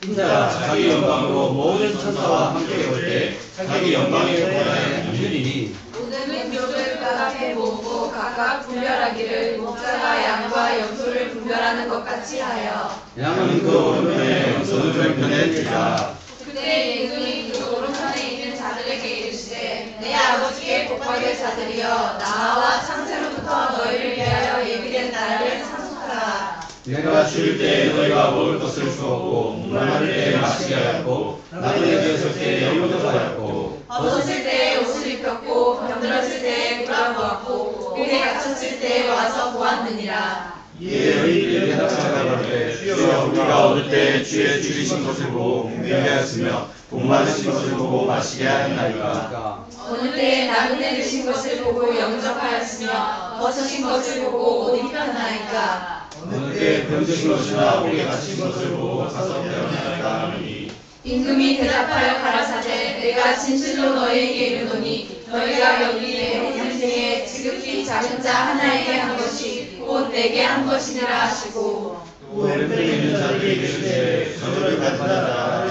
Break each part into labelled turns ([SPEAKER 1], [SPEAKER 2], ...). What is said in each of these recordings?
[SPEAKER 1] 인자가 자기 영광으로 모든 천사와 함께 올 때 자기 영광의 보좌에 앉으리니
[SPEAKER 2] 모든 민족을 그 앞에 모으고 각각 분별하기를 목자가 양과 염소를 분별하는 것 같이 하여
[SPEAKER 1] 양은 그 오른편에 염소는 왼편에 두자.
[SPEAKER 2] 그때 임금이 그 오른편에 있는 자들에게 이르시되 내 아버지의 복받을 자들이여 나와 창세로부터 너희를 위하여 예비된 날을 상속하라.
[SPEAKER 1] 내가 죽을 때 너희가 먹을 것을 주었고 목마를 때 마시게 하였고 나그네 되었을 때 영접하였고
[SPEAKER 2] 벗었을 때 옷을 입혔고 병들었을 때 굴러보았고 옥에 갇혔을 때 와서 보았느니라.
[SPEAKER 1] 이에 너희들이 대답하여 주여 우리가 얻을 때 주의 줄이신 것을 보고 궁핍하였으며 복마르신 것을 보고 마시게 하였나이까.
[SPEAKER 2] 어느 때에 나그네 되신 것을 보고 영접하였으며 벗으신 것을 보고 옷 입혔나이까.
[SPEAKER 1] 어느 때 병드신 것이나 옥에 갇힌 것을 보고 가서 배웠나이까 하니
[SPEAKER 2] 임금이 대답하여 가라사대 내가 진실로 너희에게 이르노니 너희가 여기 내 인생에 지극히 작은 자 하나에게 한 것이 곧 내게 한 것이니라 하시고
[SPEAKER 1] 또 왼편에 있는 자들에게 이르시되 저들을 받아라.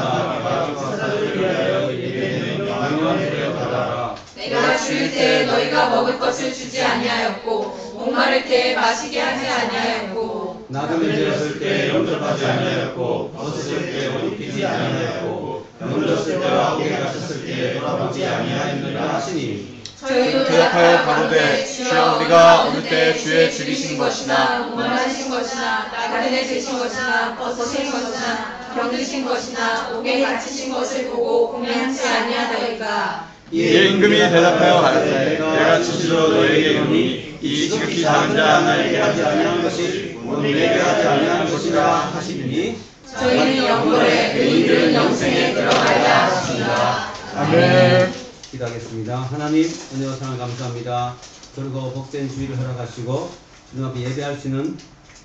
[SPEAKER 1] 나라가 사사들을 위하여 예배되는 영광을 내려 받아라.
[SPEAKER 2] 내가 죽을 때 너희가 먹을 것을 주지 아니하였고 목마를 때 마시게 하지 아니하였고
[SPEAKER 1] 나그네 되었을 때 영접하지 아니하였고 벗었을 때 옷 입히지 아니하였고 병들었을 때와 옥에 갇혔을 때 돌아보지 아니하였느니라 하시니
[SPEAKER 2] 저희도
[SPEAKER 3] 대답하여 가로되 주여 우리가 어느 때 주의 죽이신 것이나
[SPEAKER 2] 목마르신 것이나 나그네 되신 것이나 벗으신 것이나 병드신 것이나 옥에 갇히신 것을 보고 공양치 아니하더이까.
[SPEAKER 3] 이에 임금이 대답하여 가라사대
[SPEAKER 1] 내가 진실로 너희에게 이르노니 이 지극히 작은 자 하나에게 하지 아니한 것이 곧 내게 하지 아니한 것이라 하시니
[SPEAKER 2] 저희는 영벌에 너희들은 영생에 들어가야 하시니라.
[SPEAKER 3] 아멘.
[SPEAKER 4] 기도하겠습니다. 하나님 은혜와 사랑을 감사합니다. 그리고 복된 주의를 허락하시고 주님 앞에 예배할 수 있는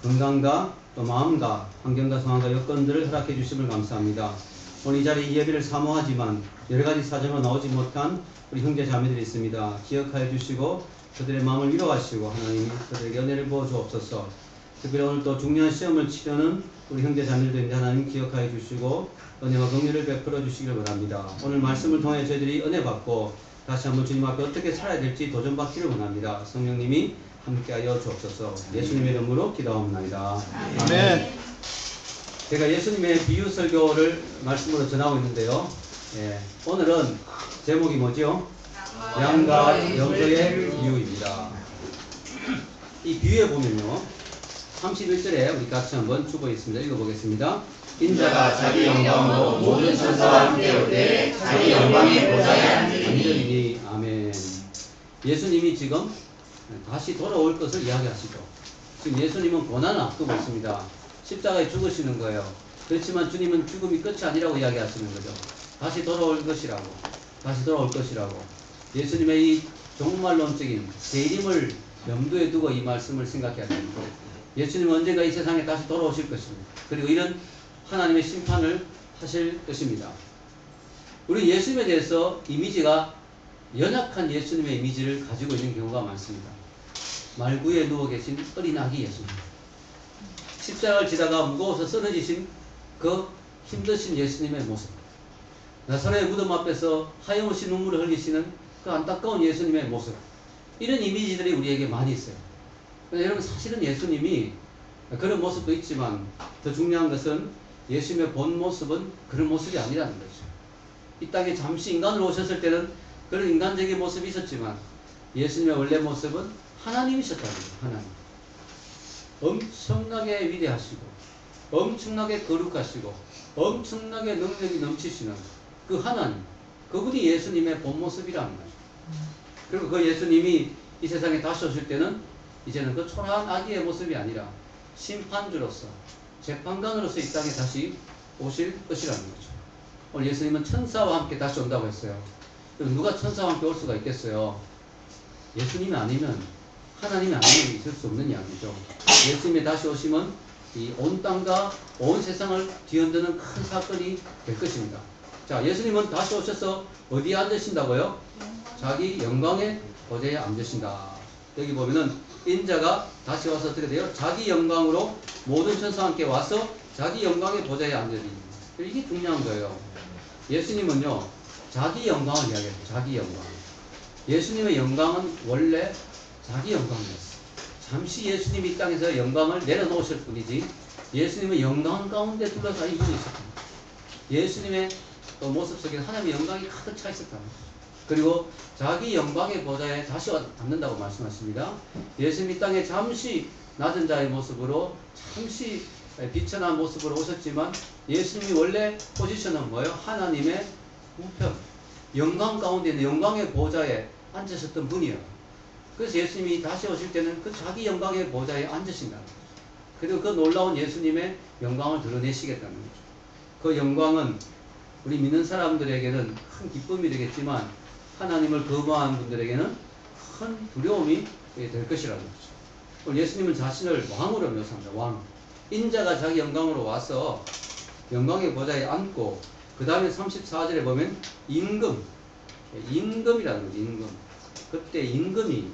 [SPEAKER 4] 건강과 또 마음과 환경과 상황과 여건들을 허락해 주심을 감사합니다. 오늘 이 자리에 예배를 사모하지만 여러 가지 사정으로 나오지 못한 우리 형제 자매들이 있습니다. 기억하여 주시고 그들의 마음을 위로하시고 하나님 그들에게 은혜를 부어 주옵소서. 특별히 오늘 또 중요한 시험을 치르는 우리 형제 자매들도 있는데 하나님 기억하여 주시고 은혜와 긍휼을 베풀어 주시기를 바랍니다. 오늘 말씀을 통해 저희들이 은혜 받고 다시 한번 주님 앞에 어떻게 살아야 될지 도전받기를 원합니다. 성령님이 함께하여 주옵소서. 예수님의 이름으로 기도합니다.
[SPEAKER 3] 아멘.
[SPEAKER 4] 제가 예수님의 비유 설교를 말씀으로 전하고 있는데요. 오늘은 제목이 뭐죠? 양과 염소의 비유입니다. 이 비유에 보면요 31절에 우리 같이 한번 주고 있습니다. 읽어보겠습니다.
[SPEAKER 1] 인자가 자기 영광으로 모든 천사와 함께 올 때 자기 영광의 보좌에 앉으리니.
[SPEAKER 4] 아멘. 예수님이 지금 다시 돌아올 것을 이야기하시죠. 지금 예수님은 고난을 앞두고 있습니다. 십자가에 죽으시는 거예요. 그렇지만 주님은 죽음이 끝이 아니라고 이야기하시는 거죠. 다시 돌아올 것이라고. 다시 돌아올 것이라고. 예수님의 이 종말론적인 재림을 염두에 두고 이 말씀을 생각해야 됩니다. 예수님은 언젠가 이 세상에 다시 돌아오실 것입니다. 그리고 이런 하나님의 심판을 하실 것입니다. 우리 예수님에 대해서 이미지가 연약한 예수님의 이미지를 가지고 있는 경우가 많습니다. 말구에 누워 계신 어린 아기 예수님. 십자가를 지다가 무거워서 쓰러지신 그 힘드신 예수님의 모습. 나사렛의 무덤 앞에서 하염없이 눈물을 흘리시는 그 안타까운 예수님의 모습. 이런 이미지들이 우리에게 많이 있어요. 여러분 사실은 예수님이 그런 모습도 있지만 더 중요한 것은 예수님의 본 모습은 그런 모습이 아니라는 거죠. 이 땅에 잠시 인간으로 오셨을 때는 그런 인간적인 모습이 있었지만 예수님의 원래 모습은 하나님이셨다는 거예요. 하나님. 엄청나게 위대하시고 엄청나게 거룩하시고 엄청나게 능력이 넘치시는 그 하나님, 그분이 예수님의 본 모습이라는 거죠. 그리고 그 예수님이 이 세상에 다시 오실 때는 이제는 그 초라한 아기의 모습이 아니라 심판주로서 재판관으로서 이 땅에 다시 오실 것이라는 거죠. 오늘 예수님은 천사와 함께 다시 온다고 했어요. 누가 천사와 함께 올 수가 있겠어요? 예수님이 아니면, 하나님이 아니면 있을 수 없는 이야기죠. 예수님이 다시 오시면 이 온 땅과 온 세상을 뒤흔드는 큰 사건이 될 것입니다. 자, 예수님은 다시 오셔서 어디에 앉으신다고요? 자기 영광의 보좌에 앉으신다. 여기 보면은 인자가 다시 와서 어떻게 돼요? 자기 영광으로 모든 천사와 함께 와서 자기 영광의 보좌에 앉으리. 이게 중요한 거예요. 예수님은요, 자기 영광을 이야기해요. 자기 영광. 예수님의 영광은 원래 자기 영광이었어요. 잠시 예수님이 이 땅에서 영광을 내려놓으실 뿐이지 예수님은 영광 가운데 둘러싸인 분이 있었습니다. 예수님의 모습 속에 하나님의 영광이 가득 차 있었다는 거죠. 그리고 자기 영광의 보좌에 다시 와서 앉는다고 말씀하십니다. 예수님이 땅에 잠시 낮은 자의 모습으로 잠시 비천한 모습으로 오셨지만 예수님이 원래 포지션은 뭐예요? 하나님의 우편, 영광 가운데 있는 영광의 보좌에 앉으셨던 분이에요. 그래서 예수님이 다시 오실 때는 그 자기 영광의 보좌에 앉으신다는 거죠. 그리고 그 놀라운 예수님의 영광을 드러내시겠다는 거죠. 그 영광은 우리 믿는 사람들에게는 큰 기쁨이 되겠지만 하나님을 거부하는 분들에게는 큰 두려움이 될 것이라는 거죠. 예수님은 자신을 왕으로 묘사합니다. 왕. 인자가 자기 영광으로 와서 영광의 보좌에 앉고 그 다음에 34절에 보면 임금이라는 거죠. 임금. 그때 임금이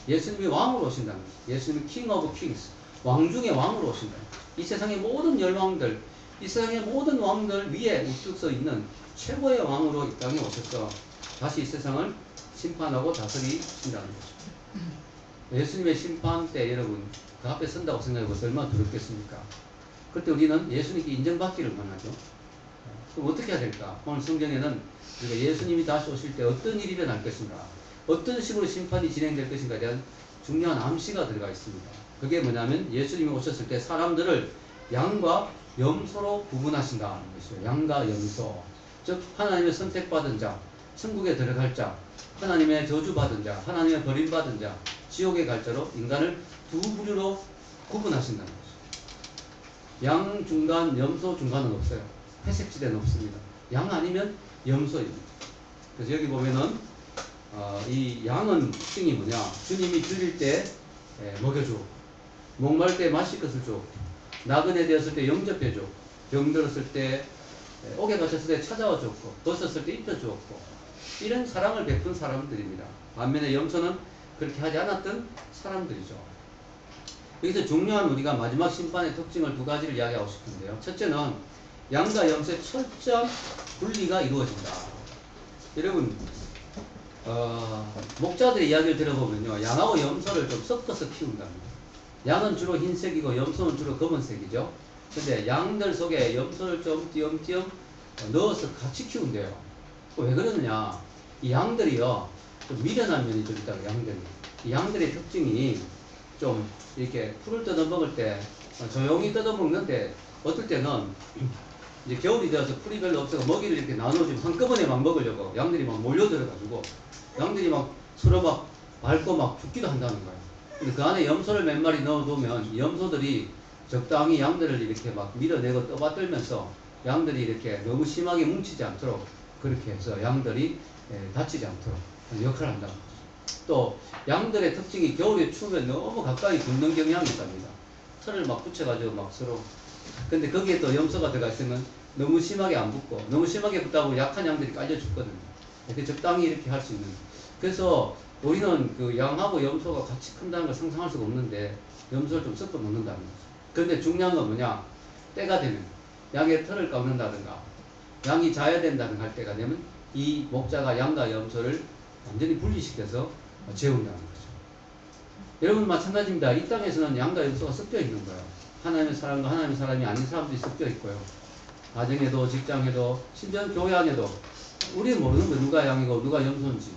[SPEAKER 4] 예수님이 왕으로 오신다는 거죠. 예수님은 킹 오브 킹스. 왕 중에 왕으로 오신다. 이 세상의 모든 열왕들, 이 세상의 모든 왕들 위에 우뚝 서 있는 최고의 왕으로 이 땅에 오셔서 다시 이 세상을 심판하고 다스리신다는 거죠. 예수님의 심판 때 여러분 그 앞에 선다고 생각해보세요. 얼마나 두렵겠습니까? 그때 우리는 예수님께 인정받기를 원하죠. 그럼 어떻게 해야 될까? 오늘 성경에는 우리가 예수님이 다시 오실 때 어떤 일이 일어날 것인가, 어떤 식으로 심판이 진행될 것인가에 대한 중요한 암시가 들어가 있습니다. 그게 뭐냐면 예수님이 오셨을 때 사람들을 양과 염소로 구분하신다는 것이에요. 양과 염소. 즉 하나님의 선택받은 자, 천국에 들어갈 자, 하나님의 저주받은 자, 하나님의 버림받은 자, 지옥에 갈 자로 인간을 두 부류로 구분하신다는 거죠. 양 중간, 염소 중간은 없어요. 회색지대는 없습니다. 양 아니면 염소입니다. 그래서 여기 보면은 이 양은 특징이 뭐냐? 주님이 줄일 때 먹여주고, 목마를 때 마실 것을 주고, 나그네 되었을 때 영접해주고, 병들었을 때 옥에 갇혔을 때 찾아와 줬고, 벗었을 때 입혀주었고, 이런 사랑을 베푼 사람들입니다. 반면에 염소는 그렇게 하지 않았던 사람들이죠. 여기서 중요한 우리가 마지막 심판의 특징을 두 가지를 이야기하고 싶은데요. 첫째는 양과 염소의 철저한 분리가 이루어진다. 여러분 목자들의 이야기를 들어보면요, 양하고 염소를 좀 섞어서 키운답니다. 양은 주로 흰색이고 염소는 주로 검은색이죠. 근데 양들 속에 염소를 좀 띄엄띄엄 넣어서 같이 키운대요. 왜 그러느냐? 이 양들이요, 좀 미련한 면이 좀 있다고. 양들이, 이 양들의 특징이 좀 이렇게 풀을 뜯어 먹을 때 조용히 뜯어 먹는데, 어떨 때는 이제 겨울이 되어서 풀이 별로 없어서 먹이를 이렇게 나눠주면 한꺼번에 막 먹으려고 양들이 막 몰려들어가지고 양들이 막 서로 막 밟고 막 죽기도 한다는 거예요. 근데 그 안에 염소를 몇 마리 넣어두면 염소들이 적당히 양들을 이렇게 막 밀어내고 떠받들면서 양들이 이렇게 너무 심하게 뭉치지 않도록 그렇게 해서 양들이 다치지 않도록 역할을 한다는 거죠. 또 양들의 특징이 겨울에 추우면 너무 가까이 붙는 경향이 있답니다. 털을 막 붙여가지고 막 서로. 근데 거기에 또 염소가 들어가 있으면 너무 심하게 안 붙고, 너무 심하게 붙다고 약한 양들이 깔려 죽거든요. 이렇게 적당히 이렇게 할 수 있는. 그래서 우리는 그 양하고 염소가 같이 큰다는 걸 상상할 수가 없는데 염소를 좀 섞어 먹는다는 거죠. 그런데 중요한 건 뭐냐? 때가 되면 양의 털을 깎는다든가 양이 자야 된다든가 할 때가 되면 이 목자가 양과 염소를 완전히 분리시켜서 재운다는 거죠. 여러분 마찬가지입니다. 이 땅에서는 양과 염소가 섞여 있는 거예요. 하나님의 사람과 하나님의 사람이 아닌 사람들이 섞여 있고요. 가정에도 직장에도 심지어 교회 안에도 우리는 모르는 거예요. 누가 양이고 누가 염소인지.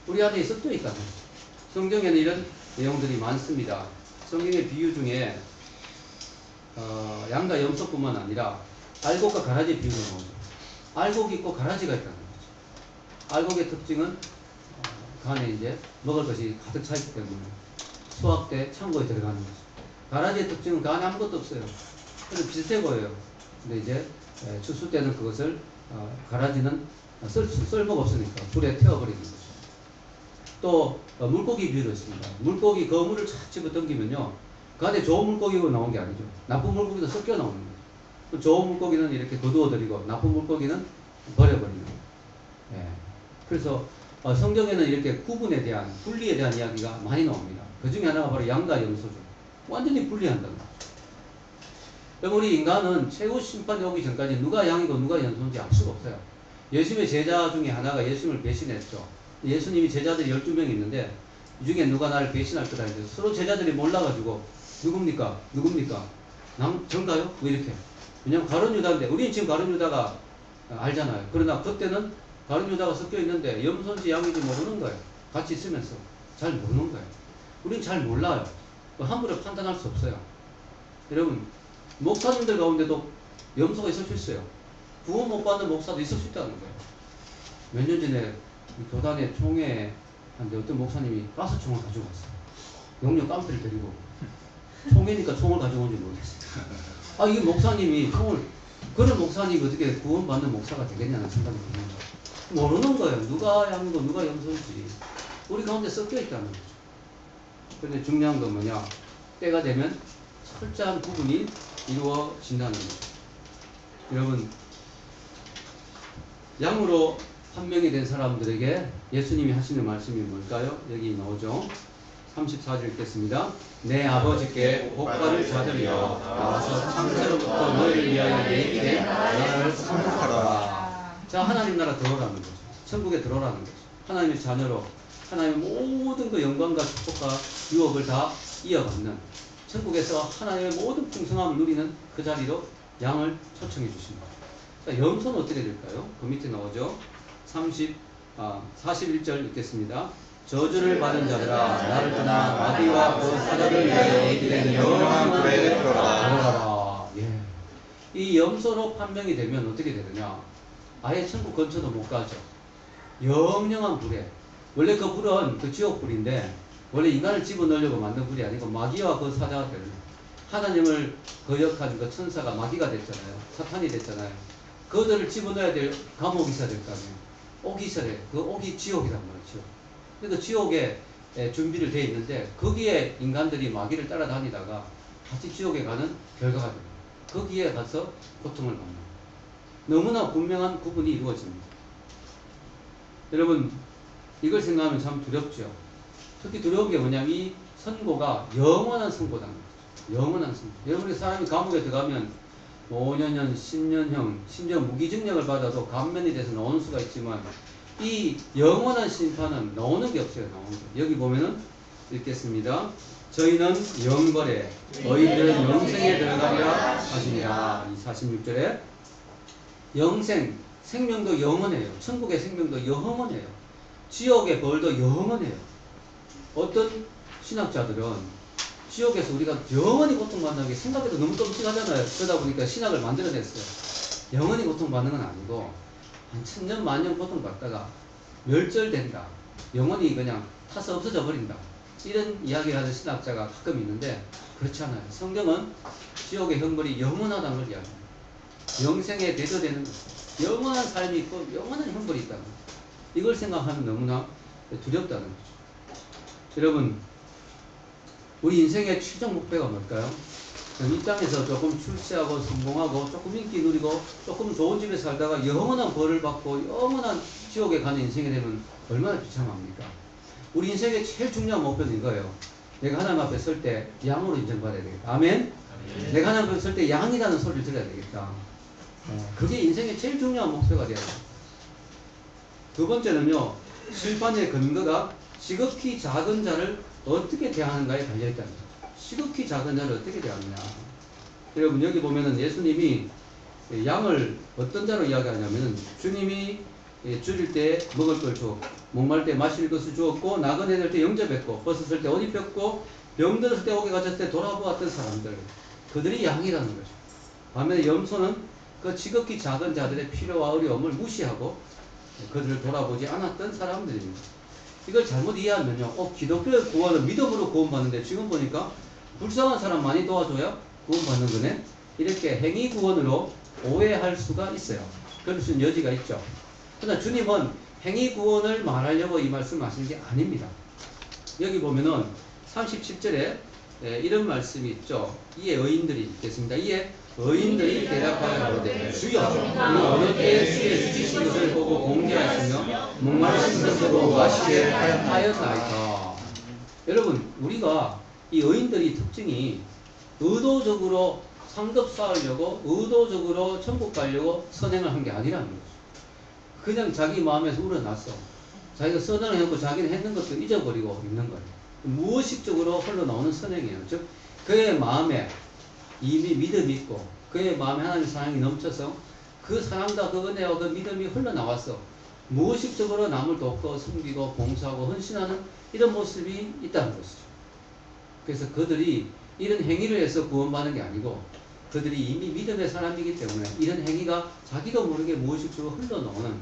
[SPEAKER 4] 우리 안에 섞여 있다는 거죠. 성경에는 이런 내용들이 많습니다. 성경의 비유 중에 양과 염소뿐만 아니라 알곡과 가라지 비유가 나오죠. 알곡이 있고 가라지가 있다는 거죠. 알곡의 특징은 그 안에 이제 먹을 것이 가득 차 있기 때문에 수확 때 창고에 들어가는 거죠. 가라지의 특징은 그 안에 아무것도 없어요. 그래서 비슷해 보여요. 근데 이제 추수 때는 그것을 가라지는 쓸모가 없으니까 불에 태워버리는 거죠. 또 물고기 비유도 있습니다. 물고기 거물을 착 집어당기면요, 그 안에 좋은 물고기가 나온 게 아니죠. 나쁜 물고기도 섞여 나오는 거죠. 좋은 물고기는 이렇게 거두어들이고 나쁜 물고기는 버려버리는 거예요. 예. 그래서 성경에는 이렇게 구분에 대한, 분리에 대한 이야기가 많이 나옵니다. 그 중에 하나가 바로 양과 염소죠. 완전히 분리한다는 거죠. 여러분 우리 인간은 최후 심판이 오기 전까지 누가 양이고 누가 염소인지 알 수가 없어요. 예수님의 제자 중에 하나가 예수님을 배신했죠. 예수님이 제자들이 12명이 있는데 이 중에 누가 나를 배신할 거다 했는데 서로 제자들이 몰라가지고 누굽니까? 누굽니까? 전가요? 왜 이렇게? 왜냐면 가룟 유다인데 우리는 지금 가룟 유다가 알잖아요. 그러나 그때는 가룟 유다가 섞여 있는데 염소인지 양인지 모르는 거예요. 같이 있으면서 잘 모르는 거예요. 우리는 잘 몰라요. 함부로 판단할 수 없어요. 여러분 목사님들 가운데도 염소가 있을 수 있어요. 구원 못 받는 목사도 있을 수 있다는 거예요. 몇 년 전에 교단의 총회에 어떤 목사님이 가스총을 가지고 왔어요. 영역 깡패를 데리고 총회니까 총을 가지고 온지 모르겠어요. 아 이게 목사님이 총을 그런 목사님이 어떻게 구원받는 목사가 되겠냐는 생각이 드는 거예요. 모르는 거예요. 누가 양이고 누가 염소인지 우리 가운데 섞여 있다는 거죠. 그런데 중요한 건 뭐냐? 때가 되면 철저한 구분이 이루어진다는 거죠. 여러분 양으로 판명이 된 사람들에게 예수님이 하시는 말씀이 뭘까요? 여기 나오죠. 34절 읽겠습니다. 내 아버지께 복받을 자들이여 나와서 창세로부터 너희를 위하여 예비된 나라를 상속하라. 자 하나님 나라 들어오라는 거죠. 천국에 들어오라는 거죠. 하나님의 자녀로 하나님의 모든 그 영광과 축복과 유업을 다 이어받는 천국에서 하나님의 모든 풍성함을 누리는 그 자리로 양을 초청해 주십니다. 자, 염소는 어떻게 될까요? 그 밑에 나오죠. 41절 읽겠습니다. 저주를 받은 자들아 나를 떠나 마귀와 그 사자를 위하여 예비된 영원한 불에 들어가라. 예. 이 염소로 판명이 되면 어떻게 되느냐? 아예 천국 근처도 못 가죠. 영영한 불에. 원래 그 불은 그 지옥 불인데 원래 인간을 집어넣으려고 만든 불이 아니고 마귀와 그 사자가 되는 하나님을 거역한 그 천사가 마귀가 됐잖아요. 사탄이 됐잖아요. 그들을 집어넣어야 될 감옥이 있어야 될 거 아니에요. 옥이 있어야 돼. 그 옥이 지옥이란 말이죠. 그러니까 지옥에 준비를 돼 있는데 거기에 인간들이 마귀를 따라다니다가 같이 지옥에 가는 결과가 됩니다. 거기에 가서 고통을 받는 너무나 분명한 구분이 이루어집니다. 여러분 이걸 생각하면 참 두렵죠. 특히 두려운 게 뭐냐면 이 선고가 영원한 선고라는 거죠. 영원한 선고. 여러분이 사람이 감옥에 들어가면 5년형, 10년형, 심지어 무기징역을 받아도 감면이 돼서 나오는 수가 있지만 이 영원한 심판은 나오는 게 없어요. 나오는 게. 여기 보면은 읽겠습니다. 저희는 영벌에 너희들은 영생에 들어가리라 하시니라. 이 46절에 영생, 생명도 영원해요. 천국의 생명도 영원해요. 지옥의 벌도 영원해요. 어떤 신학자들은 지옥에서 우리가 영원히 고통받는 게 생각해도 너무 끔찍하잖아요. 그러다 보니까 신학을 만들어냈어요. 영원히 고통받는 건 아니고 한 천년 만년 고통받다가 멸절된다. 영원히 그냥 타서 없어져 버린다. 이런 이야기를 하는 신학자가 가끔 있는데 그렇지 않아요. 성경은 지옥의 형벌이 영원하다는 걸 이야기합니다. 영생에 대조되는 영원한 삶이 있고 영원한 형벌이 있다는 거죠. 이걸 생각하면 너무나 두렵다는 거죠. 여러분 우리 인생의 최종 목표가 뭘까요? 이 땅에서 조금 출세하고 성공하고 조금 인기 누리고 조금 좋은 집에 살다가 영원한 벌을 받고 영원한 지옥에 가는 인생이 되면 얼마나 비참합니까? 우리 인생의 제일 중요한 목표는 이거예요. 내가 하나님 앞에 설 때 양으로 인정받아야 되겠다. 아멘? 내가 하나님 앞에 설 때 양이라는 소리를 들어야 되겠다. 그게 인생의 제일 중요한 목표가 돼야 돼요. 두 번째는요. 심판의 근거가 지극히 작은 자를 어떻게 대하는가에 달려있다는 거죠. 지극히 작은 자를 어떻게 대하느냐. 여러분 여기 보면은 예수님이 양을 어떤 자로 이야기하냐면은 주님이 줄일 때 먹을 걸 주었고 목말 때 마실 것을 주었고 나그네 될 때 영접했고 벗었을 때 옷 입혔고 병들었을 때 옥에 갇혔을 때 돌아보았던 사람들 그들이 양이라는 거죠. 반면에 염소는 그 지극히 작은 자들의 필요와 어려움을 무시하고 그들을 돌아보지 않았던 사람들입니다. 이걸 잘못 이해하면요. 기독교의 구원은 믿음으로 구원받는데 지금 보니까 불쌍한 사람 많이 도와줘야 구원받는 거네. 이렇게 행위 구원으로 오해할 수가 있어요. 그럴 수 있는 여지가 있죠. 그러나 주님은 행위 구원을 말하려고 이 말씀을 하시는 게 아닙니다. 여기 보면은 37절에 이런 말씀이 있죠. 이에 의인들이 있겠습니다. 이에 의인들이 대답하여 가로되 주여 우리 어느 때에 주의 주신 것을 보고 공개하시며 목마르신 것을 보고 마시게 하였나이까. 여러분 우리가 이 의인들이 특징이 의도적으로 상급 쌓으려고 의도적으로 천국 가려고 선행을 한 게 아니라는 거죠. 그냥 자기 마음에서 우러났어. 자기가 선행을 했고 자기는 했는 것도 잊어버리고 있는 거예요. 무의식적으로 흘러나오는 선행이에요. 즉 그의 마음에 이미 믿음이 있고 그의 마음에 하나님의 사랑이 넘쳐서 그 사랑과 그 은혜와 그 믿음이 흘러나왔어. 무의식적으로 남을 돕고 섬기고 봉사하고 헌신하는 이런 모습이 있다는 것이죠. 그래서 그들이 이런 행위를 해서 구원받는 게 아니고 그들이 이미 믿음의 사람이기 때문에 이런 행위가 자기도 모르게 무의식적으로 흘러나오는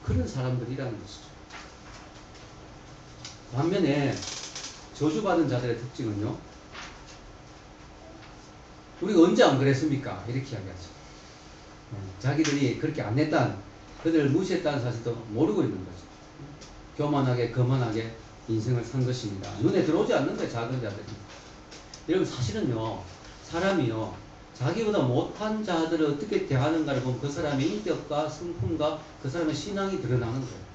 [SPEAKER 4] 그런 사람들이라는 것이죠. 반면에 저주받은 자들의 특징은요, 우리가 언제 안 그랬습니까? 이렇게 이야기하죠. 자기들이 그렇게 안 했다는, 그들을 무시했다는 사실도 모르고 있는 거죠. 교만하게 거만하게 인생을 산 것입니다. 눈에 들어오지 않는 거예요, 작은 자들이. 여러분 사실은요, 사람이요, 자기보다 못한 자들을 어떻게 대하는가를 보면 그 사람의 인격과 성품과 그 사람의 신앙이 드러나는 거예요.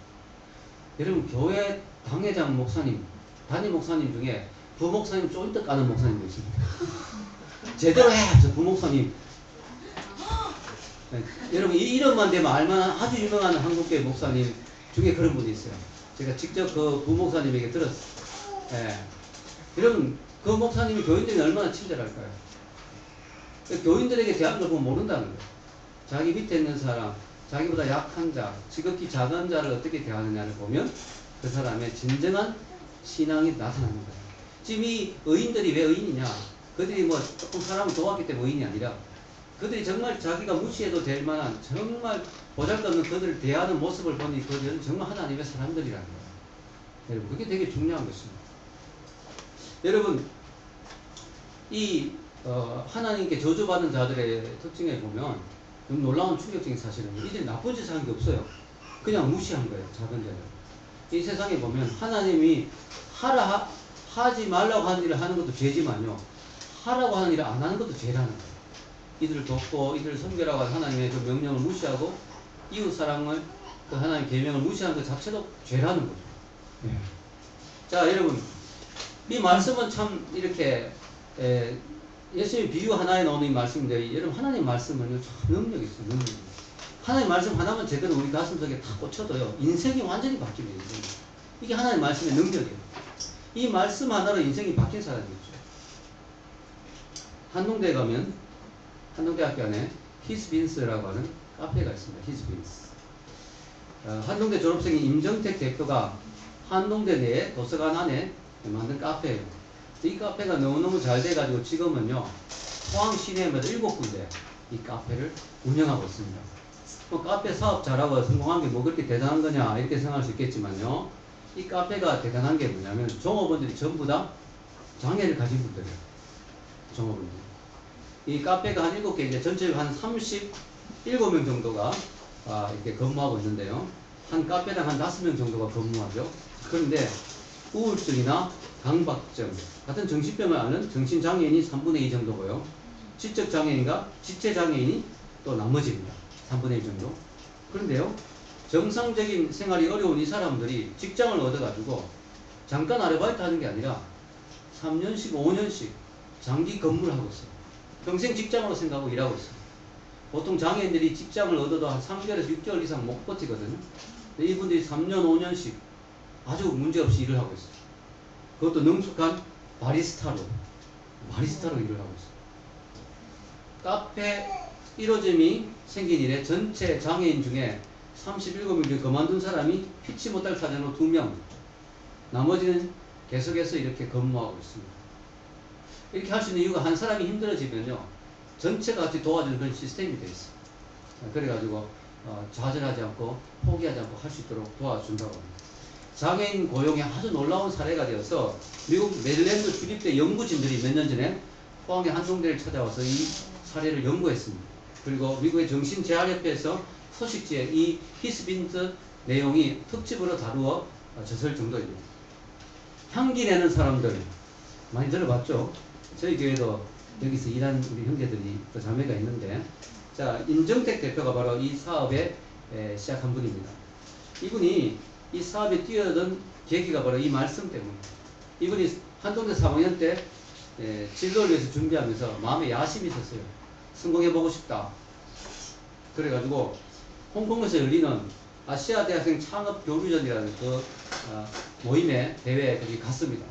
[SPEAKER 4] 여러분 교회 당회장 목사님, 담임 목사님 중에 부목사님 쫄떡 까는 목사님도 있습니다. 제대로 해! 저 부목사님. 네, 여러분 이 이름만 되면 알만한 아주 유명한 한국교회 목사님 중에 그런 분이 있어요. 제가 직접 그 부목사님에게 들었어요. 네. 여러분 그 목사님이 교인들이 얼마나 친절할까요? 교인들에게 대하는 걸 보면 모른다는 거예요. 자기 밑에 있는 사람, 자기보다 약한 자, 지극히 작은 자를 어떻게 대하느냐를 보면 그 사람의 진정한 신앙이 나타나는 거예요. 지금 이 의인들이 왜 의인이냐? 그들이 뭐 조금 사람을 도왔기 때문에 의인이 아니라 그들이 정말 자기가 무시해도 될 만한 정말 보잘것없는 그들을 대하는 모습을 보니 그들은 정말 하나님의 사람들이라는 거예요. 여러분 그게 되게 중요한 것입니다. 여러분 이 하나님께 저주받은 자들의 특징에 보면 좀 놀라운 충격적인 사실은 이들이 나쁜 짓을 한 게 없어요. 그냥 무시한 거예요. 작은 자들. 이 세상에 보면 하나님이 하지 말라고 하는 일을 하는 것도 죄지만요, 하라고 하는 일을 안 하는 것도 죄라는 거예요. 이들을 돕고 이들을 섬기라고 하는 하나님의 그 명령을 무시하고 이웃 사랑을 그 하나님의 계명을 무시하는 것 자체도 죄라는 거죠. 네. 자 여러분 이 말씀은 참 이렇게 예수님의 비유 하나에 나오는 이 말씀인데 여러분 하나님 말씀은요 참 능력이 있어요. 능력이. 하나님 말씀 하나만 제대로 우리 가슴속에 다 꽂혀도요 인생이 완전히 바뀝니다. 이게 하나님 말씀의 능력이에요. 이 말씀 하나로 인생이 바뀐 사람이 있죠. 한동대에 가면 한동대학교 안에 히스빈스라고 하는 카페가 있습니다. 히스빈스. 한동대 졸업생인 임정택 대표가 한동대 내에 도서관 안에 만든 카페예요. 이 카페가 너무너무 잘 돼가지고 지금은요 포항 시내마다 7군데 이 카페를 운영하고 있습니다. 카페 사업 잘하고 성공한 게 뭐 그렇게 대단한 거냐 이렇게 생각할 수 있겠지만요, 이 카페가 대단한 게 뭐냐면 종업원들이 전부 다 장애를 가진 분들이에요. 종업원들. 이 카페가 한 7개, 이제 전체 한 37명 정도가 이렇게 근무하고 있는데요. 한 카페당 한 5명 정도가 근무하죠. 그런데 우울증이나 강박증 같은 정신병을 앓는 정신장애인이 3분의 2 정도고요. 지적장애인과 지체장애인이 또 나머지입니다. 3분의 1 정도. 그런데요, 정상적인 생활이 어려운 이 사람들이 직장을 얻어가지고 잠깐 아르바이트 하는 게 아니라 3년씩 5년씩 장기 근무를 하고 있어요. 평생 직장으로 생각하고 일하고 있어요. 보통 장애인들이 직장을 얻어도 한 3개월에서 6개월 이상 못 버티거든요. 근데 이분들이 3년 5년씩 아주 문제없이 일을 하고 있어요. 그것도 능숙한 바리스타로 일을 하고 있어요. 카페 1호점이 생긴 이래 전체 장애인 중에 37명 중에 그만둔 사람이 피치 못할 사정으로 2명, 나머지는 계속해서 이렇게 근무하고 있습니다. 이렇게 할 수 있는 이유가 한 사람이 힘들어지면요 전체가 같이 도와주는 그런 시스템이 되어 있어요. 그래가지고 좌절하지 않고 포기하지 않고 할 수 있도록 도와준다고 합니다. 장애인 고용에 아주 놀라운 사례가 되어서 미국 메릴랜드 주립대 연구진들이 몇 년 전에 포항의 한동대를 찾아와서 이 사례를 연구했습니다. 그리고 미국의 정신재활협회에서 소식지에 이 히스빈스 내용이 특집으로 다루어 졌을 정도입니다. 향기 내는 사람들 많이 들어봤죠? 저희 교회도 여기서 일하는 우리 형제들이 또 자매가 있는데, 자 임정택 대표가 바로 이 사업에 시작한 분입니다. 이분이 이 사업에 뛰어든 계기가 바로 이 말씀 때문입니다. 이분이 한동대 3학년 때 진로를 위해서 준비하면서 마음에 야심이 있었어요. 성공해보고 싶다. 그래가지고 홍콩에서 열리는 아시아 대학생 창업 교류전이라는 그 모임에 대회에 갔습니다.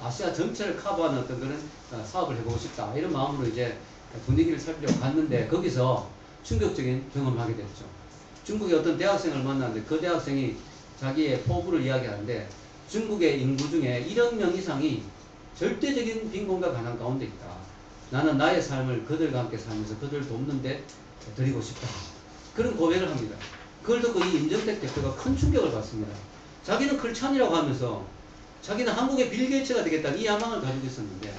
[SPEAKER 4] 아시아 전체를 커버하는 어떤 그런 사업을 해보고 싶다. 이런 마음으로 이제 분위기를 살피려고 갔는데 거기서 충격적인 경험을 하게 됐죠. 중국의 어떤 대학생을 만났는데 그 대학생이 자기의 포부를 이야기하는데 중국의 인구 중에 1억 명 이상이 절대적인 빈곤과 가난 가운데 있다. 나는 나의 삶을 그들과 함께 살면서 그들을 돕는데 드리고 싶다. 그런 고백을 합니다. 그걸 듣고 이 임정택 대표가 큰 충격을 받습니다. 자기는 클찬이라고 하면서 자기는 한국의 빌 게이츠가 되겠다는 이 야망을 가지고 있었는데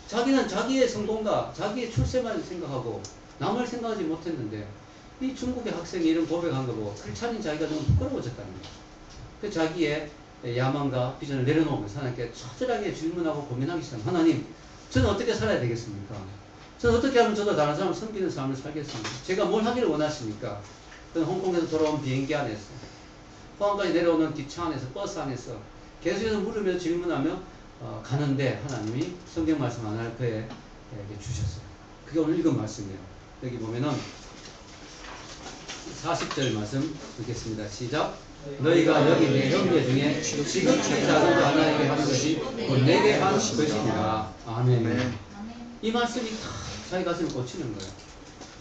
[SPEAKER 4] 자기는 자기의 성공과 자기의 출세만 생각하고 남을 생각하지 못했는데 이 중국의 학생이 이런 고백한 거 보고 클찬인 자기가 너무 부끄러워졌다는 거예요. 그 자기의 야망과 비전을 내려놓으면서 하나님께 처절하게 질문하고 고민하기 시작합니다. 하나님, 저는 어떻게 살아야 되겠습니까? 저는 어떻게 하면 저도 다른 사람을 섬기는 삶을 살겠습니까? 제가 뭘 하기를 원하십니까? 저는 홍콩에서 돌아온 비행기 안에서 포항까지 내려오는 기차 안에서 버스 안에서 계속해서 물으며 질문하며 가는데 하나님이 성경 말씀 하나를 그에게 주셨어요. 그게 오늘 읽은 말씀이에요. 여기 보면은 40절 말씀 읽겠습니다. 시작. 너희가 여기 내 형제 중에 지극히 작은 자 하나에게 하는 것이 곧 내게 하는 것이니라. 아멘. 이 말씀이 다 자기 가슴을 꽂히는 거예요.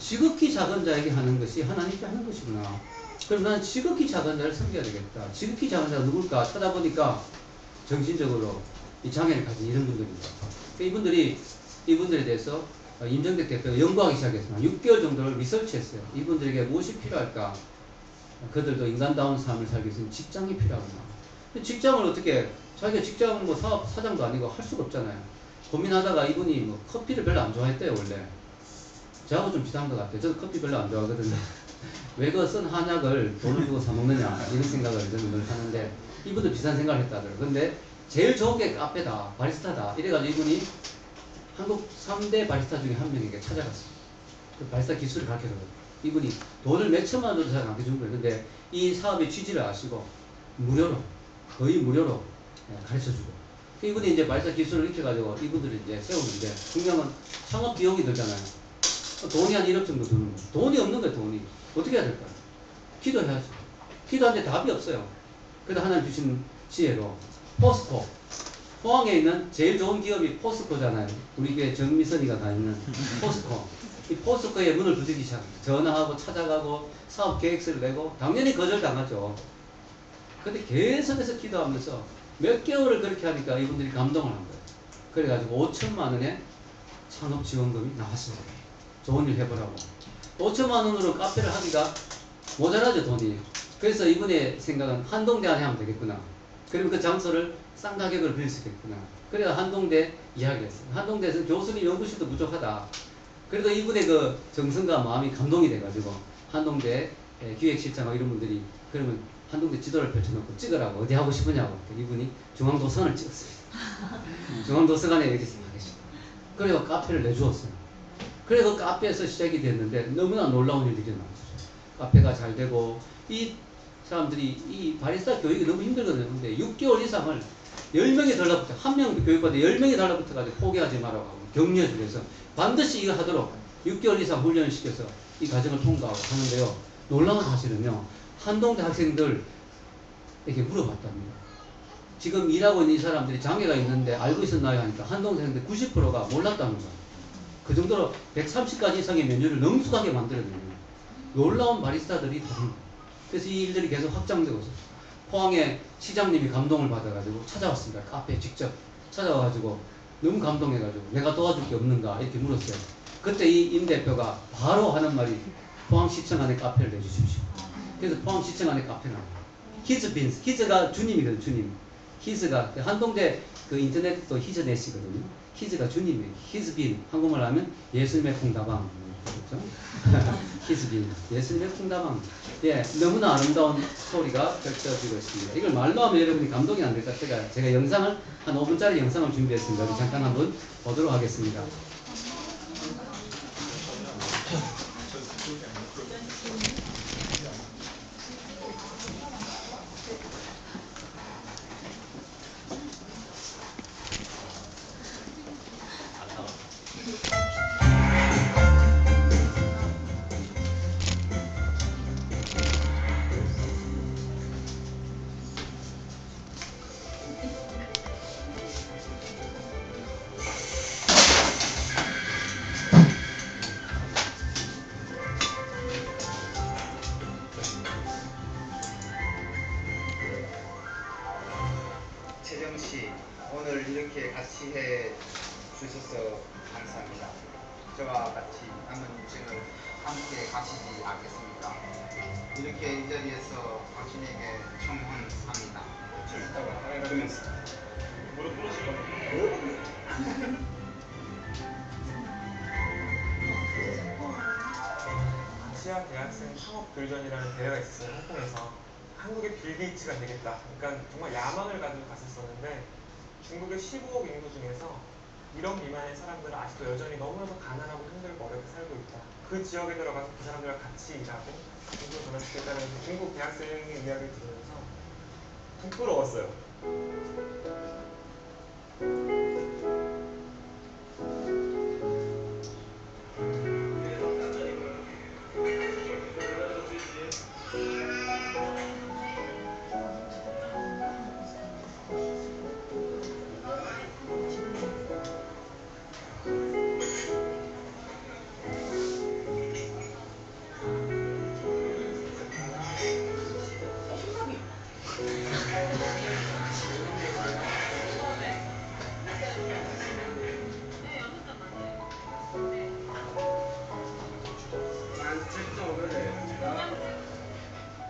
[SPEAKER 4] 지극히 작은 자에게 하는 것이 하나님께 하는 것이구나. 그럼 나는 지극히 작은 자를 섬겨야 되겠다. 지극히 작은 자가 누굴까 찾아보니까 정신적으로 이 장애를 가진 이런 분들입니다. 이분들에 대해서 임정택 대표가 연구하기 시작했습니다. 6개월 정도를 리서치했어요. 이분들에게 무엇이 필요할까? 그들도 인간다운 삶을 살기 위해서 직장이 필요하구나. 직장을 어떻게, 자기가 직장은 뭐 사장도 아니고 할 수가 없잖아요. 고민하다가 이분이 뭐 커피를 별로 안 좋아했대요, 원래. 저하고 좀 비슷한 것 같아요. 저도 커피 별로 안 좋아하거든요. 왜 그 쓴 한약을 돈을 주고 사먹느냐, 이런 생각을 저는 늘 하는데, 이분도 비슷한 생각을 했다더라고요. 근데 제일 좋은 게 카페다, 바리스타다. 이래가지고 이분이 한국 3대 바리스타 중에 한 명에게 찾아갔어요. 그 바리스타 기술을 가르쳐줘요. 이분이 돈을 몇 천만 원도 잘 안 해준 거예요. 근데 이 사업의 취지를 아시고 무료로, 거의 무료로 가르쳐주고. 이분이 이제 바리스타 기술을 익혀가지고 이분들이 이제 세우는데 중요한 건 창업 비용이 들잖아요. 돈이 한 1억 정도 드는 거예요. 돈이 없는 거예요, 돈이. 어떻게 해야 될까요? 기도해야죠. 기도하는데 답이 없어요. 그래도 하나님 주신 지혜로 포스코. 포항에 있는 제일 좋은 기업이 포스코잖아요. 우리 교회 정미선이가 다니는 포스코. 이 포스코에 문을 두드리기 시작합니다. 전화하고 찾아가고 사업 계획서를 내고 당연히 거절당하죠. 근데 계속해서 기도하면서 몇 개월을 그렇게 하니까 이분들이 감동을 한 거예요. 그래가지고 5천만 원의 산업 지원금이 나왔습니다. 좋은 일 해보라고. 5천만 원으로 카페를 하기가 모자라죠, 돈이. 그래서 이분의 생각은 한동대 안에 하면 되겠구나. 그러면 그 장소를 싼 가격을 빌릴 수 있겠구나. 그래서 한동대 이야기했어요. 한동대에서는 교수님 연구실도 부족하다. 그래도 이분의 그 정성과 마음이 감동이 돼가지고 한동대 기획실장과 이런 분들이 그러면 한동대 지도를 펼쳐놓고 찍으라고 어디 하고 싶으냐고 이분이 중앙도서관을 찍었습니다. 중앙도서관에 이렇게 생각하겠습니다. 그래서 카페를 내주었어요. 그래서 카페에서 시작이 됐는데 너무나 놀라운 일들이 나왔어요. 카페가 잘 되고 이 사람들이 이 바리스타 교육이 너무 힘들거든요. 근데 6개월 이상을 10명이 달라붙어, 한 명 교육받는데 10명이 달라붙어가지고 포기하지 말라고 하고 격려해주고 해서 반드시 이거 하도록 6개월 이상 훈련을 시켜서 이 과정을 통과하고 하는데요. 놀라운 사실은요. 한동대 학생들에게 물어봤답니다. 지금 일하고 있는 이 사람들이 장애가 있는데 알고 있었나요? 하니까 한동대 학생들 90%가 몰랐다는 거예요. 그 정도로 130가지 이상의 메뉴를 능숙하게 만들어내는 놀라운 바리스타들이 다른 거예요. 그래서 이 일들이 계속 확장되고 있어요. 포항의 시장님이 감동을 받아가지고 찾아왔습니다. 카페에 직접 찾아와가지고 너무 감동해가지고 내가 도와줄 게 없는가 이렇게 물었어요. 그때 이 임 대표가 바로 하는 말이 포항시청 안에 카페를 내주십시오. 그래서 포항시청 안에 카페를 나와요. 히즈빈스, 히즈가 주님이거든요. 주님. 히즈가 한동대 그 인터넷도 히즈넷이거든요. 히즈가 주님이에요. 히즈빈, 한국말 하면 예수님의 콩다방. 그렇죠? 히즈빈, 예수님의 콩다방. 예, 너무나 아름다운 스토리가 펼쳐지고 있습니다. 이걸 말로 하면 여러분이 감동이 안 될 것 같아요. 제가 영상을 한 5분짜리 영상을 준비했습니다. 잠깐 한번 보도록 하겠습니다.
[SPEAKER 5] 이렇게 같이 해 주셔서 감사합니다. 저와 같이 남은 인생을 함께 가시지 않겠습니까? 이렇게 이 자리에서 당신에게 청혼합니다. 그러면서
[SPEAKER 3] 무릎 꿇으실 겁니다. 아시아 대학생 창업교류전이라는 대회가 있었어요. 홍콩에서. 한국의 빌 게이츠가 되겠다. 그러니까 정말 야망을 가지고 갔었었는데 중국의 15억 인구 중에서 1억 미만의 사람들은 아직도 여전히 너무나도 가난하고 힘들고 어렵게 살고 있다. 그 지역에 들어가서 그 사람들과 같이 일하고 중국을 변화시켰다는 중국 대학생의 이야기를 들으면서 부끄러웠어요.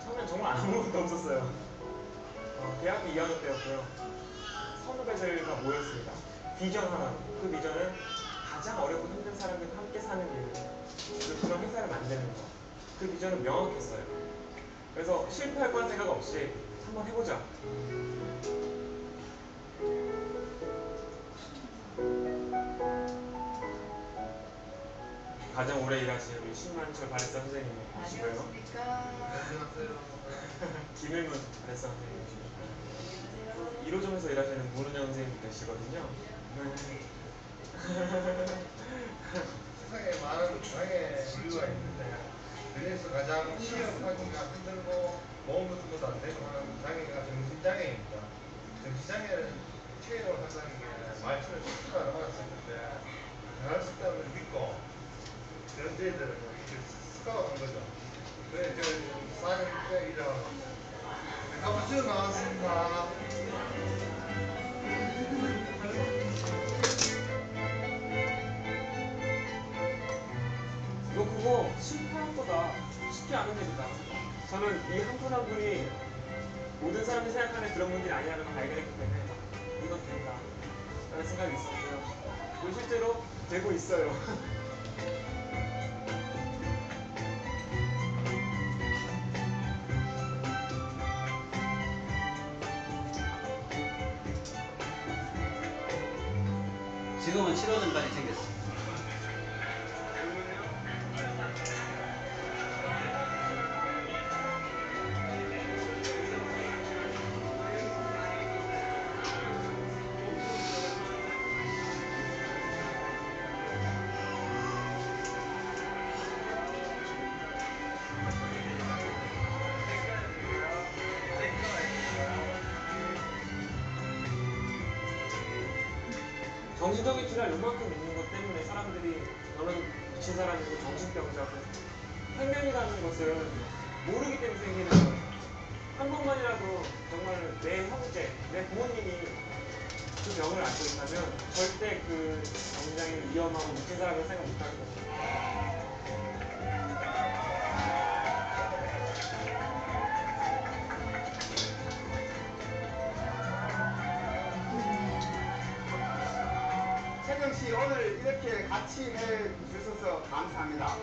[SPEAKER 3] 처음엔 정말 아무것도 없었어요. 대학교 2학년 때였고요. 선후배들과 모였습니다. 비전 하나. 그 비전은 가장 어렵고 힘든 사람들과 함께 사는 일. 그런 회사를 만드는 거. 그 비전은 명확했어요. 그래서 실패할 거란 생각 없이 한번 해보자. 가장 오래 일하신 우리 신만철 바리스타 선생님이시고요. 안녕하세요. 김일문 바리스타 선생님이십니다. 1호점에서 일하시는 문은영 선생님 계시거든요.
[SPEAKER 6] 세상에 많은 장애 인류가 있는데 그래서 가장 취업하기가 힘들고 몸도 안 되고 하는 장애가 정신장애입니다. 정신장애를 체험을 한다는 게 말씀을 쉽지가 않았었는데 잘할 수 있다는 걸 믿고 그런 저희들은 스카우트 한 거죠. 그래 저 4년 일하고 가보시죠. 나왔습니다.
[SPEAKER 3] 그거 실패한 거다. 쉽지 않은 일이다. 저는 이 한 분 한 분이 모든 사람들이 생각하는 그런 분들이 아니라는 걸 발견했기 때문에 이건 된다 라는 생각이 있었고요. 그리고 실제로 되고 있어요.
[SPEAKER 4] 지금은 7호점까지 챙겼습니다.
[SPEAKER 3] 정신적인 질환 요만큼 있는 것 때문에 사람들이 너는 미친 사람이고 정신병자고 편견이라는 것을 모르기 때문에 생기는 거예요. 한 번만이라도 정말 내 형제, 내 부모님이 그 병을 앓고 있다면 절대 그 정신장애를 위험하고 미친 사람을 생각 못할 거예요.
[SPEAKER 5] 최경씨 오늘 이렇게 같이 해 주셔서 감사합니다.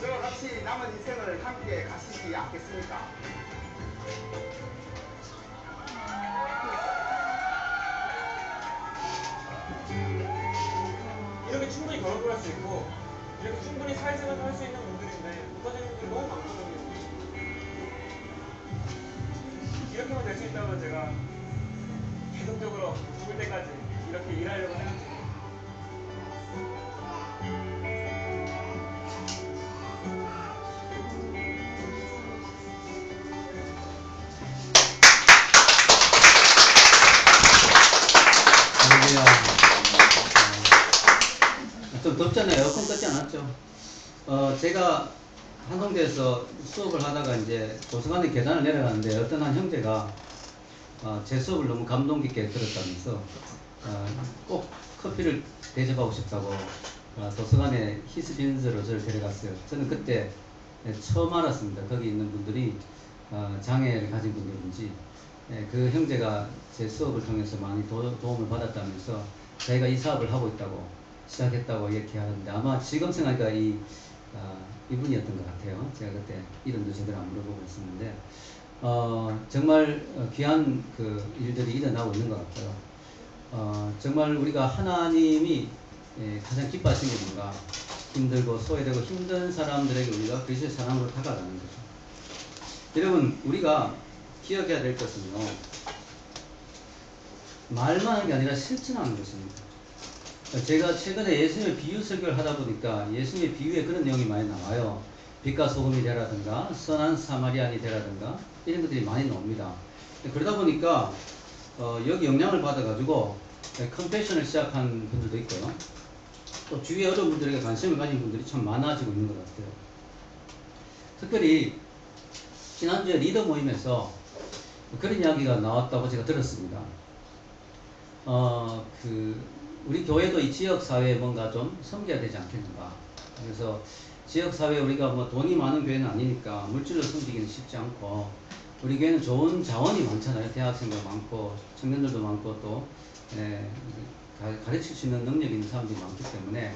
[SPEAKER 5] 저와 같이 남은 인생을 함께 가시지 않겠습니까?
[SPEAKER 3] 이렇게 충분히 결혼을 할 수 있고 이렇게 충분히 사회생활을 할 수 있는 분들인데 못 가지는 분들이 너무 많거든요. 이렇게만 될 수 있다면 제가 계속적으로 죽을 때까지 이렇게 일하려고 생각해요.
[SPEAKER 4] 좀 덥잖아요. 에어컨 끄지 않았죠. 제가 한성대에서 수업을 하다가 이제 도서관에 계단을 내려가는데 어떤 한 형제가 제 수업을 너무 감동 깊게 들었다면서 꼭 커피를 대접하고 싶다고 도서관에 히스빈스로 저를 데려갔어요. 저는 그때 처음 알았습니다. 거기 있는 분들이 장애를 가진 분들인지. 그 형제가 제 수업을 통해서 많이 도움을 받았다면서 자기가 이 사업을 하고 있다고 시작했다고 이렇게 하는데 아마 지금 생각하니까 이분이었던 것 같아요. 제가 그때 이름도 제대로 안 물어보고 있었는데 정말 귀한 그 일들이 일어나고 있는 것 같고요. 정말 우리가 하나님이 가장 기뻐하시는 게 뭔가 힘들고 소외되고 힘든 사람들에게 우리가 그리스도의 사랑으로 다가가는 거죠. 여러분 우리가 기억해야 될 것은요. 말만 하는 게 아니라 실천하는 것입니다. 제가 최근에 예수님의 비유 설교를 하다 보니까 예수님의 비유에 그런 내용이 많이 나와요. 빛과 소금이 되라든가 선한 사마리안이 되라든가 이런 것들이 많이 나옵니다. 그러다 보니까 여기 영향을 받아가지고 컴패션을 시작한 분들도 있고요. 또 주위에 어려운 분들에게 관심을 가진 분들이 참 많아지고 있는 것 같아요. 특별히 지난주에 리더 모임에서 그런 이야기가 나왔다고 제가 들었습니다. 우리 교회도 이 지역사회에 뭔가 좀 섬겨야 되지 않겠는가. 그래서 지역사회에 우리가 뭐 돈이 많은 교회는 아니니까 물질로 섬기기는 쉽지 않고 우리 교회는 좋은 자원이 많잖아요. 대학생도 많고 청년들도 많고 또 가르칠 수 있는 능력이 있는 사람들이 많기 때문에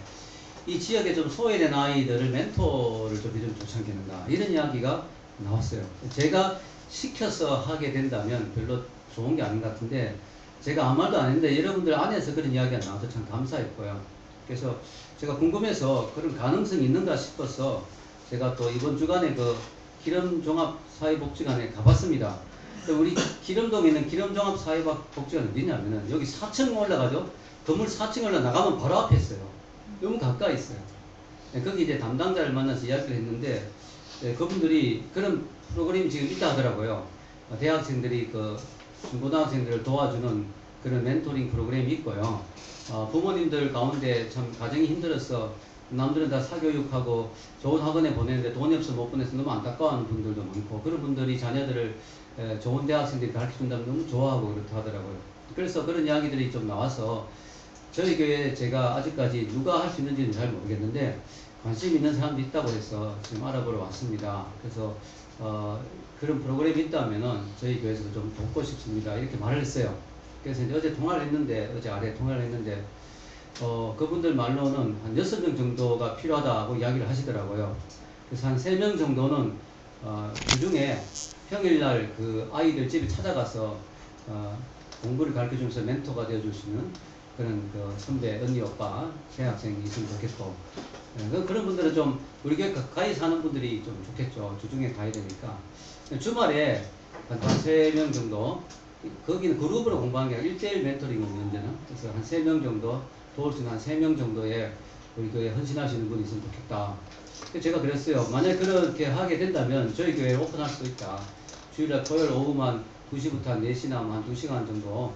[SPEAKER 4] 이 지역에 좀 소외된 아이들을 멘토를 좀 해주면 좋지 않겠는가 이런 이야기가 나왔어요. 제가 시켜서 하게 된다면 별로 좋은 게 아닌 것 같은데 제가 아무 말도 안 했는데 여러분들 안에서 그런 이야기가 나와서 참 감사했고요. 그래서 제가 궁금해서 그런 가능성이 있는가 싶어서 제가 또 이번 주간에 그 기름종합사회복지관에 가봤습니다. 우리 기름동에 있는 기름종합사회복지관은 어디냐면은 여기 4층 올라가죠. 건물 4층 올라나가면 바로 앞에 있어요. 너무 가까이 있어요. 거기 이제 담당자를 만나서 이야기를 했는데 그분들이 그런 프로그램이 지금 있다 하더라고요. 대학생들이 그 중고등학생들을 도와주는 그런 멘토링 프로그램이 있고요. 부모님들 가운데 참 가정이 힘들어서 남들은 다 사교육하고 좋은 학원에 보내는데 돈이 없어서 못 보내서 너무 안타까워하는 분들도 많고 그런 분들이 자녀들을 좋은 대학생들이 가르쳐준다면 너무 좋아하고 그렇다 하더라고요. 그래서 그런 이야기들이 좀 나와서 저희 교회에 제가 아직까지 누가 할 수 있는지는 잘 모르겠는데 관심 있는 사람도 있다고 해서 지금 알아보러 왔습니다. 그래서 그런 프로그램이 있다면은 저희 교회에서도 좀 돕고 싶습니다. 이렇게 말을 했어요. 그래서 이제 어제 아래 통화를 했는데 그분들 말로는 한 6명 정도가 필요하다고 이야기를 하시더라고요. 그래서 한 3명 정도는 그중에 평일날 그 아이들 집에 찾아가서 공부를 가르쳐주면서 멘토가 되어줄 수 있는 그런 그 선배, 언니, 오빠, 대학생이 있으면 좋겠고 그런 분들은 좀 우리 교회 가까이 사는 분들이 좀 좋겠죠. 주중에 가야 되니까. 주말에 한 3명 정도 거기는 그룹으로 공부하는 게 아니라 1대1 멘토링이거든요. 언제나. 그래서 한 3명 정도 도울 수 있는 한 3명 정도의 우리 교회에 헌신하시는 분이 있으면 좋겠다. 제가 그랬어요. 만약 그렇게 하게 된다면 저희 교회에 오픈할 수 있다. 주일날 토요일 오후만 2시부터 한 4시나 한 2시간 정도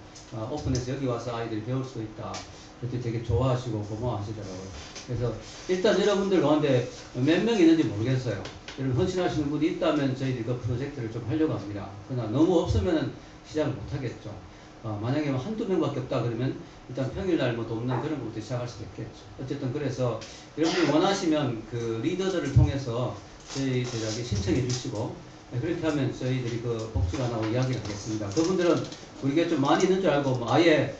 [SPEAKER 4] 오픈해서 여기 와서 아이들이 배울 수 있다. 그때 되게 좋아하시고 고마워하시더라고요. 그래서 일단 여러분들 가운데 몇 명 있는지 모르겠어요. 여러분 헌신하시는 분이 있다면 저희들이 그 프로젝트를 좀 하려고 합니다. 그러나 너무 없으면 시작을 못 하겠죠. 만약에 한두 명밖에 없다 그러면 일단 평일날 뭐 돕는 그런 것부터 시작할 수도 있겠죠. 어쨌든 그래서 여러분들이 원하시면 그 리더들을 통해서 저희들에게 신청해 주시고 그렇게 하면 저희들이 그 복지관하고 이야기를 하겠습니다. 그분들은 우리가 좀 많이 있는 줄 알고 뭐 아예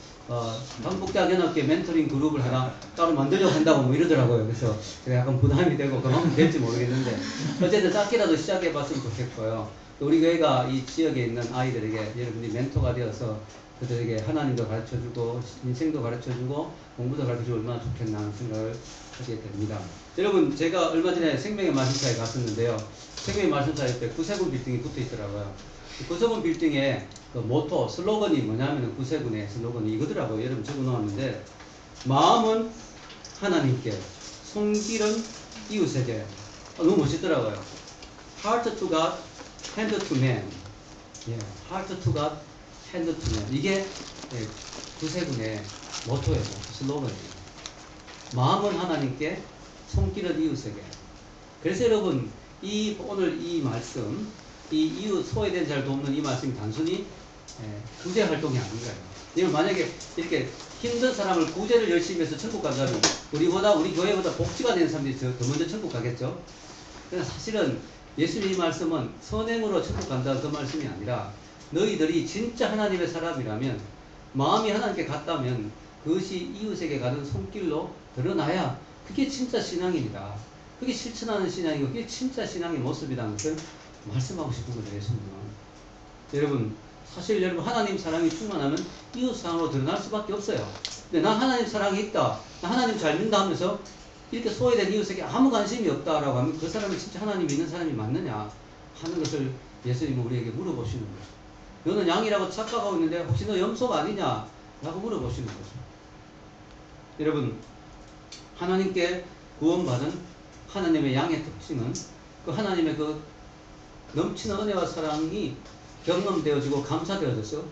[SPEAKER 4] 한국대학연합회 멘토링 그룹을 하나 따로 만들려고 한다고 뭐 이러더라고요. 그래서 제가 약간 부담이 되고 그만큼 될지 모르겠는데 어쨌든 작게라도 시작해 봤으면 좋겠고요. 또 우리 교회가 이 지역에 있는 아이들에게 여러분들이 멘토가 되어서 그들에게 하나님도 가르쳐주고 인생도 가르쳐주고 공부도 가르쳐주고 얼마나 좋겠나 하는 생각을 하게 됩니다. 여러분 제가 얼마 전에 생명의 말씀사에 갔었는데요. 생명의 말씀사에 때 구세군 빌딩이 붙어 있더라고요. 구세군 빌딩의 그 모토 슬로건이 뭐냐면 구세군의 슬로건이 이거더라고요. 여러분 적어 놓았는데 마음은 하나님께 손길은 이웃에게 너무 멋있더라고요. Heart to God, hand to man. Heart to God, hand to man. 이게 구세군의 모토예요. 슬로건이에요. 마음은 하나님께 손길은 이웃에게. 그래서 여러분 오늘 이 말씀 이 이웃 소외된 자를 돕는 이 말씀이 단순히 구제 활동이 아닌 거예요. 만약에 이렇게 힘든 사람을 구제를 열심히 해서 천국 간다면 우리 교회보다 복지가 되는 사람들이 더 먼저 천국 가겠죠. 그러나 사실은 예수님의 말씀은 선행으로 천국 간다 그 말씀이 아니라 너희들이 진짜 하나님의 사람이라면 마음이 하나님께 같다면 그것이 이웃에게 가는 손길로 드러나야 그게 진짜 신앙입니다. 그게 실천하는 신앙이고 그게 진짜 신앙의 모습이라는 것을 말씀하고 싶은 거죠. 예수님은. 여러분 사실 여러분 하나님 사랑이 충만하면 이웃 사랑으로 드러날 수밖에 없어요. 근데 나 하나님 사랑이 있다, 나 하나님 잘 믿는다 하면서 이렇게 소외된 이웃에게 아무 관심이 없다라고 하면 그 사람이 진짜 하나님 믿는 사람이 맞느냐 하는 것을 예수님은 우리에게 물어보시는 거죠. 너는 양이라고 착각하고 있는데 혹시 너 염소가 아니냐 라고 물어보시는 거죠. 여러분 하나님께 구원받은 하나님의 양의 특징은 그 하나님의 그 넘치는 은혜와 사랑이 경험되어지고 감사되어져서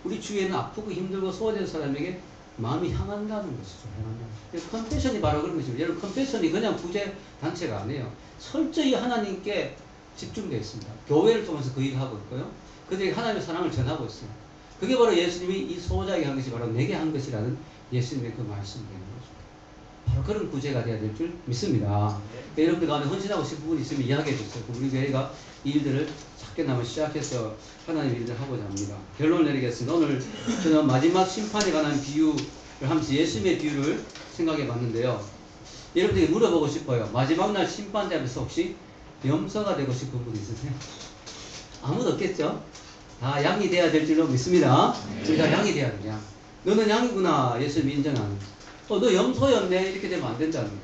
[SPEAKER 4] 우리 주위에는 아프고 힘들고 소외된 사람에게 마음이 향한다는 것이죠. 컴패션이 바로 그런 것이죠. 여러분 컴패션이 그냥 구제 단체가 아니에요. 철저히 하나님께 집중되어 있습니다. 교회를 통해서 그 일을 하고 있고요. 그들에게 하나님의 사랑을 전하고 있어요. 그게 바로 예수님이 이 소자에게 한 것이 바로 내게 한 것이라는 예수님의 그 말씀이 되는 거죠. 바로 그런 구제가 되어야 될 줄 믿습니다. 여러분들 가운데 헌신하고 싶은 분이 있으면 이야기해 주세요. 우리 교회가 이 일들을 작게나마 시작해서 하나님 일들을 하고자 합니다. 결론을 내리겠습니다. 오늘 저는 마지막 심판에 관한 비유를 하면서 예수님의 비유를 생각해 봤는데요. 여러분들에게 물어보고 싶어요. 마지막 날 심판대에서 혹시 염소가 되고 싶은 분 있으세요? 아무도 없겠죠? 다 양이 돼야 될 줄로 믿습니다. 우리 다 양이 돼야 돼요. 너는 양이구나. 예수님이 인정하는. 너 염소였네. 이렇게 되면 안 된다는 거죠.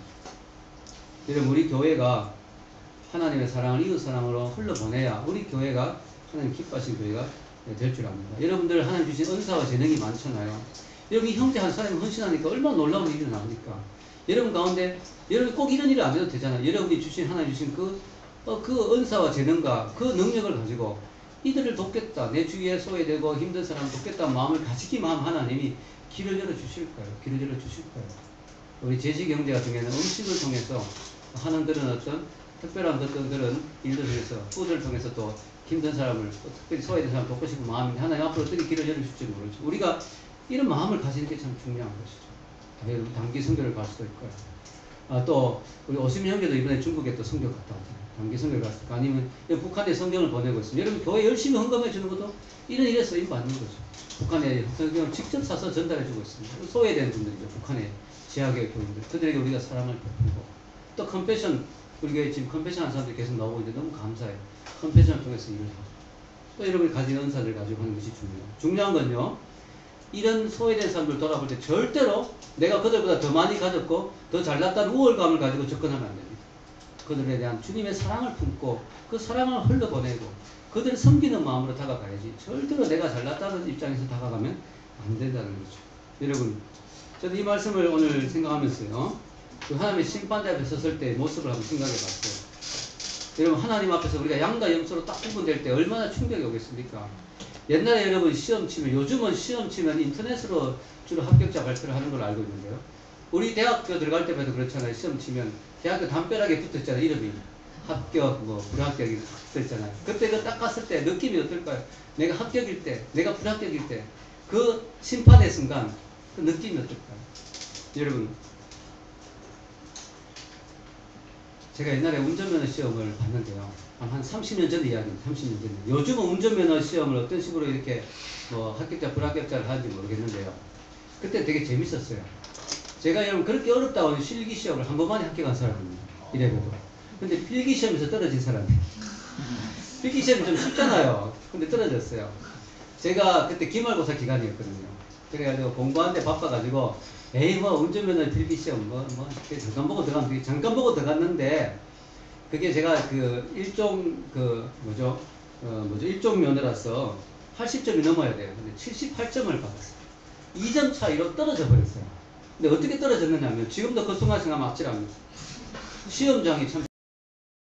[SPEAKER 4] 여러분 우리 교회가 하나님의 사랑을 이웃 사랑으로 흘러보내야 우리 교회가 하나님 기뻐하시는 교회가 될 줄 압니다. 여러분들 하나님 주신 은사와 재능이 많잖아요. 여러분 이 형제 한 사람이 헌신하니까 얼마나 놀라운 일이 나옵니까? 여러분 가운데 여러분 꼭 이런 일을 안 해도 되잖아요. 여러분이 주신 하나님 주신 그 은사와 재능과 그 능력을 가지고 이들을 돕겠다. 내 주위에 소외되고 힘든 사람을 돕겠다는 마음을 가지기만 하면 하나님이 길을 열어주실 거예요. 길을 열어주실 거예요. 우리 제식 형제 같은 경우에는 음식을 통해서 하는 그런 어떤 특별한 그런 일들을 해서 푸드를 통해서 또 힘든 사람을 특별히 소외된 사람을 돕고 싶은 마음이 하나님 앞으로 어떻게 길을 열어줄지 모르죠. 우리가 이런 마음을 가지는 게 참 중요한 것이죠. 단기 선교를 갈 수도 있고요. 또 우리 오시민 형제도 이번에 중국에 또 선교 갔다 왔잖아요. 단기 선교를 갔을 거 아니면 북한에 성경을 보내고 있습니다. 여러분 교회 열심히 헌금해 주는 것도 이런 일에 쓰임 받는 거죠. 북한에 성경을 직접 사서 전달해 주고 있습니다. 소외된 분들이죠. 북한의 지하교회 교인들. 그들에게 우리가 사랑을 베풀고 또 컴패션 우리 교회 지금 컴패션 하는 사람들이 계속 나오고 있는데 너무 감사해요. 컴패션을 통해서 일을 하고 또 여러분이 가진 은사를 가지고 하는 것이 중요해요. 중요한 건요. 이런 소외된 사람들 돌아볼 때 절대로 내가 그들보다 더 많이 가졌고 더 잘났다는 우월감을 가지고 접근하면 안 됩니다. 그들에 대한 주님의 사랑을 품고 그 사랑을 흘러보내고 그들을 섬기는 마음으로 다가가야지 절대로 내가 잘났다는 입장에서 다가가면 안 된다는 거죠. 여러분 저는 이 말씀을 오늘 생각하면서요. 그 하나님의 심판대 앞에 섰을 때의 모습을 한번 생각해 봤어요. 여러분 하나님 앞에서 우리가 양과 염소로 딱 구분될 때 얼마나 충격이 오겠습니까? 옛날에 여러분 시험 치면 요즘은 시험 치면 인터넷으로 주로 합격자 발표를 하는 걸 알고 있는데요. 우리 대학교 들어갈 때마다 그렇잖아요. 시험 치면 대학교 담벼락에 붙어있잖아요. 이름이 합격 뭐 불합격이 딱 붙어있잖아요. 그때 그 딱 갔을 때 느낌이 어떨까요? 내가 합격일 때 내가 불합격일 때 그 심판의 순간 그 느낌이 어떨까요? 여러분 제가 옛날에 운전면허 시험을 봤는데요. 한 30년 전 이야기입니다. 30년 전에. 요즘은 운전면허 시험을 어떤 식으로 이렇게 뭐 합격자, 불합격자를 하는지 모르겠는데요. 그때 되게 재밌었어요. 제가 여러분 그렇게 어렵다고 하는 실기 시험을 한 번만에 합격한 사람입니다. 이래봬도. 근데 필기 시험에서 떨어진 사람이에요. 필기 시험이 좀 쉽잖아요. 근데 떨어졌어요. 제가 그때 기말고사 기간이었거든요. 그래가지고 공부하는데 바빠가지고 에이 뭐 운전면허 필기시험 잠깐 보고 들어갔는데 잠깐 보고 들어갔는데 그게 제가 그 일종 일종 면허라서 80점이 넘어야 돼요. 근데 78점을 받았어요. 2점 차이로 떨어져 버렸어요. 근데 어떻게 떨어졌느냐면 지금도 그 순간 생각하면 아찔합니다. 시험장이 참